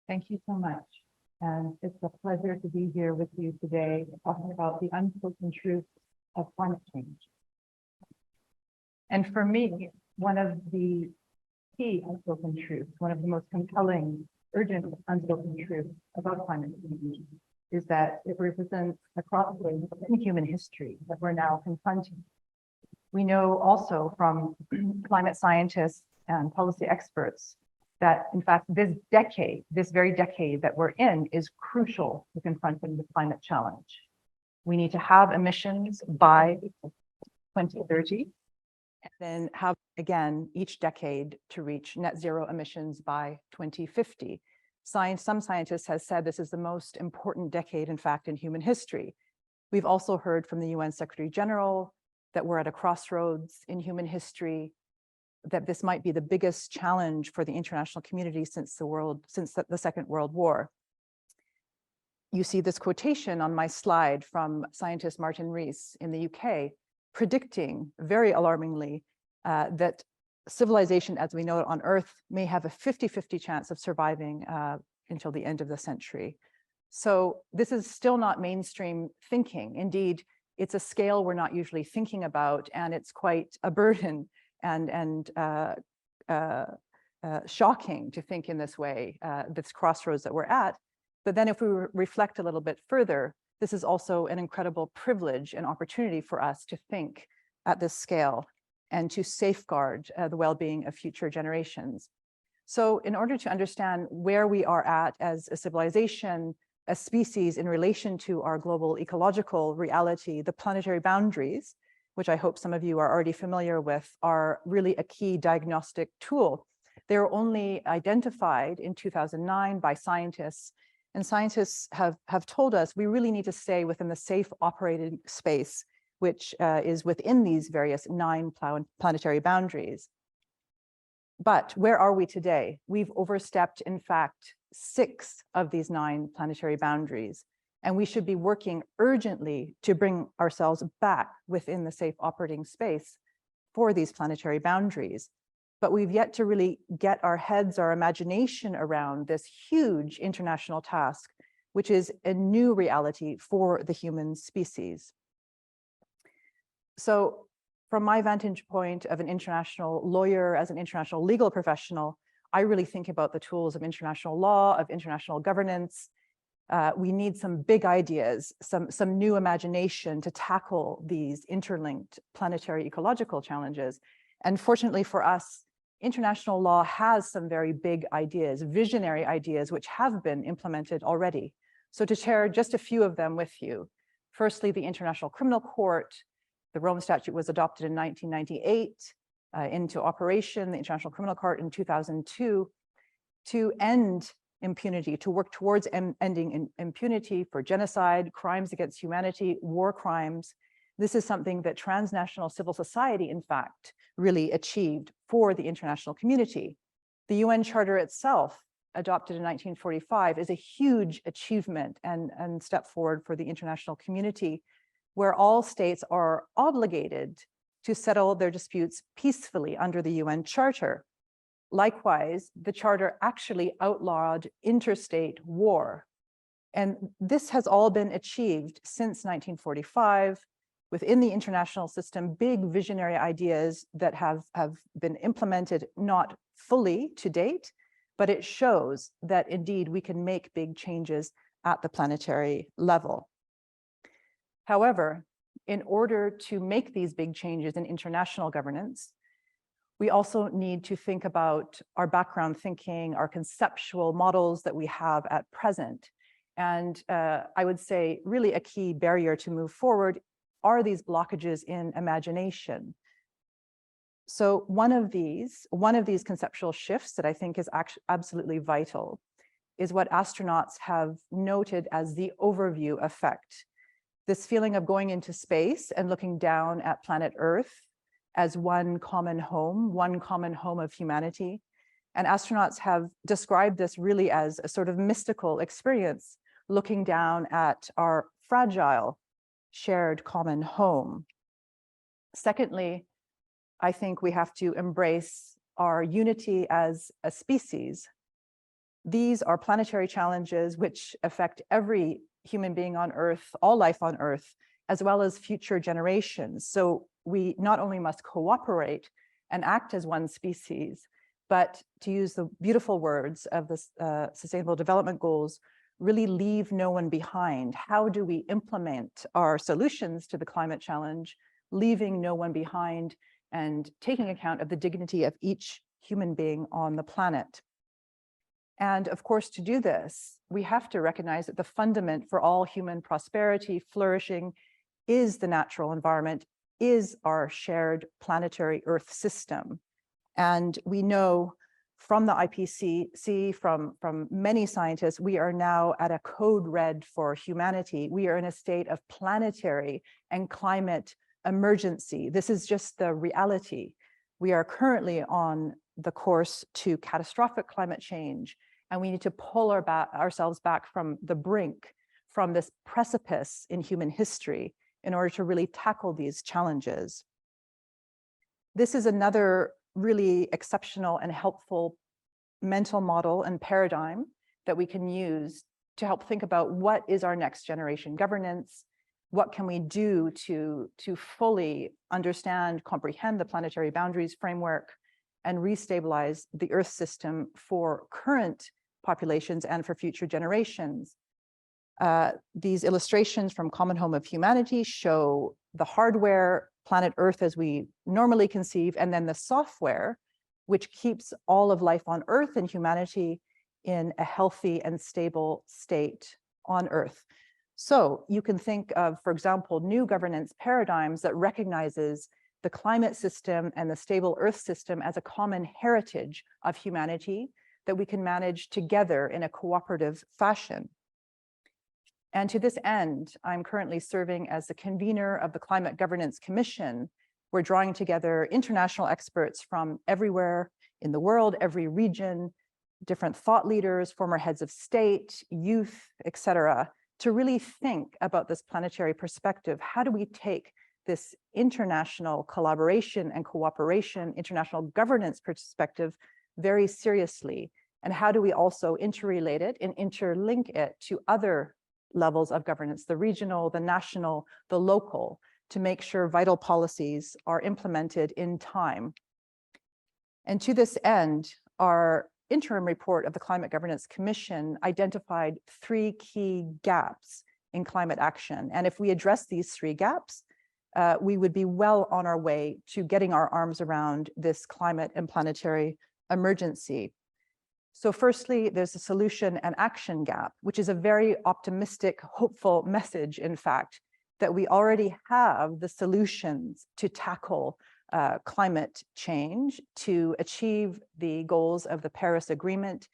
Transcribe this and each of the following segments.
Thank you so much. And it's a pleasure to be here with you today, talking about the unspoken truth of climate change. And for me, one of the key unspoken truths, one of the most compelling, urgent unspoken truths about climate change is that it represents a crossroads in human history that we're now confronting. We know also from climate scientists and policy experts that, in fact, this very decade that we're in is crucial to confronting the climate challenge. We need to have emissions by 2030, and then have, again, each decade to reach net zero emissions by 2050. Some scientists have said this is the most important decade, in fact, in human history. We've also heard from the UN Secretary General that we're at a crossroads in human history, that this might be the biggest challenge for the international community since the Second World War. You see this quotation on my slide from scientist Martin Rees in the UK, predicting very alarmingly that civilization as we know it on Earth may have a 50-50 chance of surviving until the end of the century. So this is still not mainstream thinking. Indeed, it's a scale we're not usually thinking about, and it's quite a burden and shocking to think in this way, this crossroads that we're at. But then if we reflect a little bit further, this is also an incredible privilege and opportunity for us to think at this scale and to safeguard the well-being of future generations. So in order to understand where we are at as a civilization, a species in relation to our global ecological reality, the planetary boundaries, which I hope some of you are already familiar with, are really a key diagnostic tool. They were only identified in 2009 by scientists, and scientists have told us we really need to stay within the safe operating space, which is within these various 9 planetary boundaries. But where are we today? We've overstepped, in fact, 6 of these 9 planetary boundaries, and we should be working urgently to bring ourselves back within the safe operating space for these planetary boundaries. But we've yet to really get our heads, our imagination around this huge international task, which is a new reality for the human species. So from my vantage point of an international lawyer, as an international legal professional, I really think about the tools of international law, of international governance. We need some big ideas, some new imagination to tackle these interlinked planetary ecological challenges. And fortunately for us, international law has some very big ideas, visionary ideas, which have been implemented already. So to share just a few of them with you. Firstly, the International Criminal Court. The Rome Statute was adopted in 1998, into operation, the International Criminal Court in 2002, to end impunity, to work towards ending impunity for genocide, crimes against humanity, war crimes. This is something that transnational civil society, in fact, really achieved for the international community. The UN Charter itself, adopted in 1945, is a huge achievement and step forward for the international community, where all states are obligated to settle their disputes peacefully under the UN Charter. Likewise, the Charter actually outlawed interstate war. And this has all been achieved since 1945 within the international system, big visionary ideas that have been implemented, not fully to date, but it shows that indeed we can make big changes at the planetary level. However, in order to make these big changes in international governance, we also need to think about our background thinking, our conceptual models that we have at present. And I would say really a key barrier to move forward are these blockages in imagination. So one of these conceptual shifts that I think is absolutely vital is what astronauts have noted as the overview effect. This feeling of going into space and looking down at planet Earth as one common home of humanity. And astronauts have described this really as a sort of mystical experience, looking down at our fragile, shared common home. Secondly, I think we have to embrace our unity as a species. These are planetary challenges which affect every human being on Earth, all life on Earth, as well as future generations. So we not only must cooperate and act as one species, but to use the beautiful words of the Sustainable Development Goals, really leave no one behind. How do we implement our solutions to the climate challenge, leaving no one behind and taking account of the dignity of each human being on the planet? And of course, to do this, we have to recognize that the fundament for all human prosperity, flourishing, is the natural environment, is our shared planetary Earth system. And we know from the IPCC, from many scientists, we are now at a code red for humanity. We are in a state of planetary and climate emergency. This is just the reality. We are currently on the course to catastrophic climate change, and we need to pull ourselves back from the brink, from this precipice in human history, in order to really tackle these challenges. This is another really exceptional and helpful mental model and paradigm that we can use to help think about what is our next generation governance, what can we do to fully understand, comprehend the planetary boundaries framework, and restabilize the Earth system for current populations and for future generations. These illustrations from Common Home of Humanity show the hardware, planet Earth as we normally conceive, and then the software, which keeps all of life on Earth and humanity in a healthy and stable state on Earth. So you can think of, for example, new governance paradigms that recognizes the climate system and the stable Earth system as a common heritage of humanity that we can manage together in a cooperative fashion. And to this end, I'm currently serving as the convener of the Climate Governance Commission. We're drawing together international experts from everywhere in the world, every region, different thought leaders, former heads of state, youth, etc., to really think about this planetary perspective. How do we take this international collaboration and cooperation, international governance perspective very seriously? And how do we also interrelate it and interlink it to other levels of governance, the regional, the national, the local, to make sure vital policies are implemented in time? And to this end, our interim report of the Climate Governance Commission identified 3 key gaps in climate action. And if we address these 3 gaps, we would be well on our way to getting our arms around this climate and planetary emergency. So firstly, there's a solution and action gap, which is a very optimistic, hopeful message, in fact, that we already have the solutions to tackle climate change, to achieve the goals of the Paris Agreement.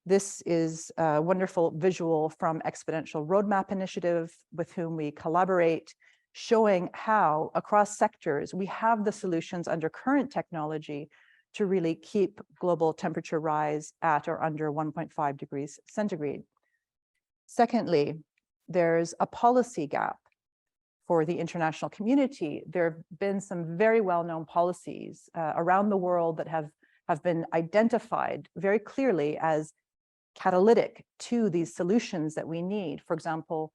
This is a wonderful visual from Exponential Roadmap Initiative, with whom we collaborate, showing how across sectors we have the solutions under current technology to really keep global temperature rise at or under 1.5 degrees centigrade. Secondly, there's a policy gap for the international community. There have been some very well-known policies around the world that have been identified very clearly as catalytic to these solutions that we need. For example,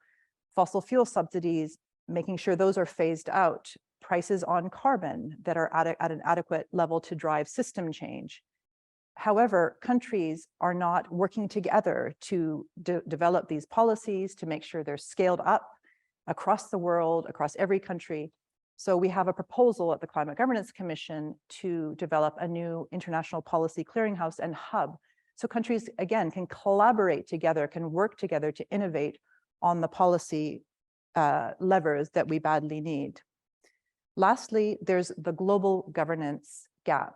fossil fuel subsidies, making sure those are phased out, prices on carbon that are at an adequate level to drive system change. However, countries are not working together to develop these policies, to make sure they're scaled up across the world, across every country. So we have a proposal at the Climate Governance Commission to develop a new international policy clearinghouse and hub. So countries, again, can collaborate together, can work together to innovate on the policy levers that we badly need. Lastly, there's the global governance gap.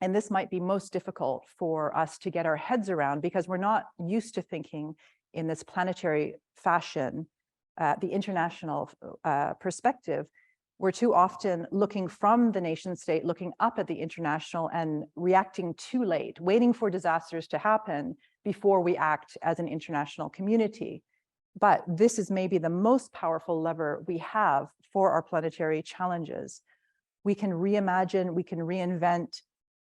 And this might be most difficult for us to get our heads around because we're not used to thinking in this planetary fashion, the international perspective. We're too often looking from the nation state, looking up at the international and reacting too late, waiting for disasters to happen before we act as an international community. But this is maybe the most powerful lever we have for our planetary challenges. We can reimagine, we can reinvent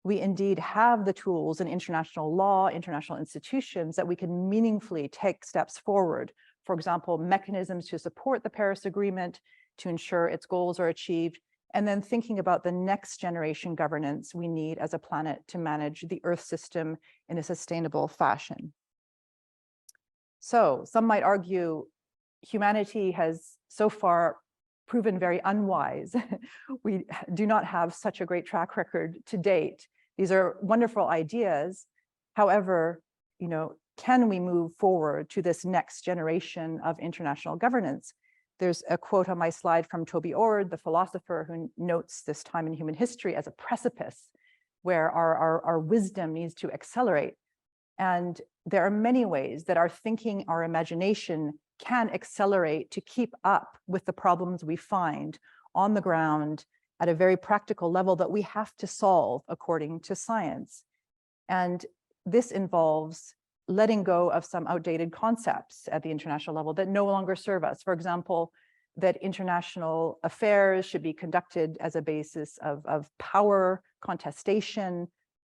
we indeed have the tools in international law, international institutions that we can meaningfully take steps forward. For example, mechanisms to support the Paris Agreement, to ensure its goals are achieved, and then thinking about the next generation governance we need as a planet to manage the Earth system in a sustainable fashion. So some might argue humanity has so far proven very unwise. We do not have such a great track record to date. These are wonderful ideas. However, can we move forward to this next generation of international governance? There's a quote on my slide from Toby Ord, the philosopher, who notes this time in human history as a precipice where our wisdom needs to accelerate. And there are many ways that our thinking, our imagination can accelerate to keep up with the problems we find on the ground at a very practical level that we have to solve according to science. And this involves letting go of some outdated concepts at the international level that no longer serve us. For example, that international affairs should be conducted as a basis of power, contestation,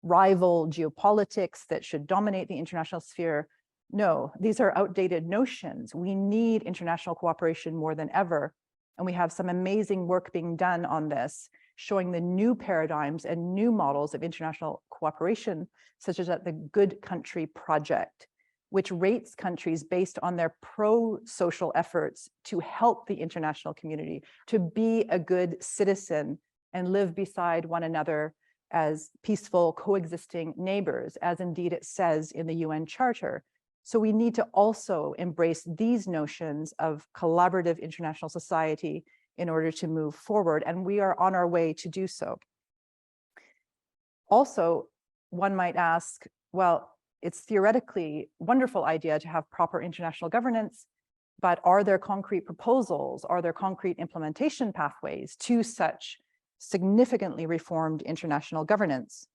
rival geopolitics that should dominate the international sphere. No, these are outdated notions. We need international cooperation more than ever. And we have some amazing work being done on this, showing the new paradigms and new models of international cooperation, such as at the Good Country Project, which rates countries based on their pro-social efforts to help the international community, to be a good citizen and live beside one another as peaceful coexisting neighbors, as indeed it says in the UN Charter. So we need to also embrace these notions of collaborative international society in order to move forward, and we are on our way to do so. Also, one might ask, well, it's theoretically a wonderful idea to have proper international governance, but are there concrete proposals? Are there concrete implementation pathways to such significantly reformed international governance?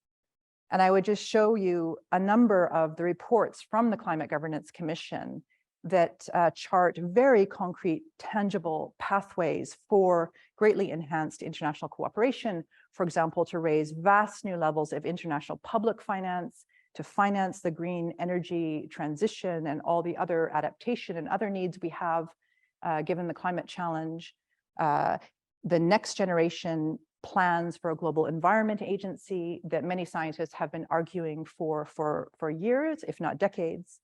And I would just show you a number of the reports from the Climate Governance Commission that chart very concrete, tangible pathways for greatly enhanced international cooperation. For example, to raise vast new levels of international public finance, to finance the green energy transition and all the other adaptation and other needs we have given the climate challenge. The next generation plans for a global environment agency that many scientists have been arguing for years, if not decades,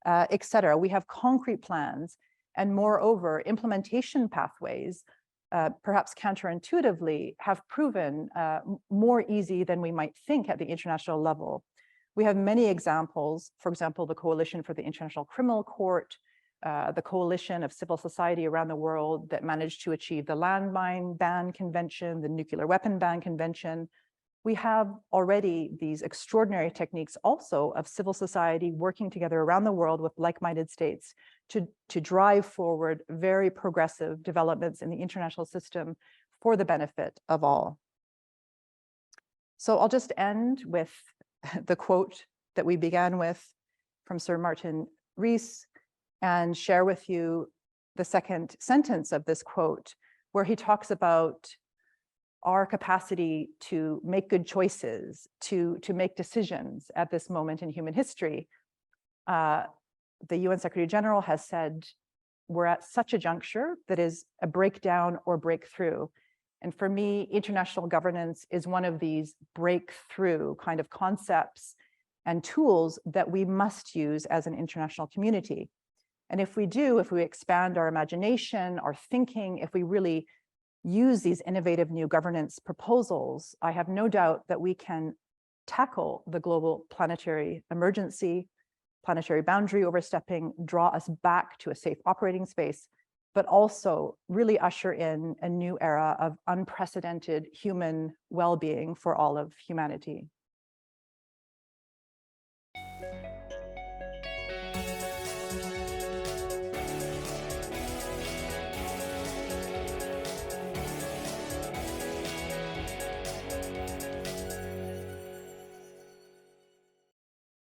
et cetera. We have concrete plans, and moreover, implementation pathways, perhaps counterintuitively, have proven more easy than we might think at the international level. We have many examples, for example, the Coalition for the International Criminal Court, the coalition of civil society around the world that managed to achieve the landmine ban convention, the nuclear weapon ban convention. We have already these extraordinary techniques also of civil society working together around the world with like-minded states to drive forward very progressive developments in the international system for the benefit of all. So I'll just end with the quote that we began with from Sir Martin Rees, and share with you the second sentence of this quote, where he talks about our capacity to make good choices, to make decisions at this moment in human history. The UN Secretary General has said, we're at such a juncture that is a breakdown or breakthrough. And for me, international governance is one of these breakthrough kind of concepts and tools that we must use as an international community. And if we expand our imagination, our thinking, if we really use these innovative new governance proposals, I have no doubt that we can tackle the global planetary emergency, planetary boundary overstepping, draw us back to a safe operating space, but also really usher in a new era of unprecedented human well-being for all of humanity.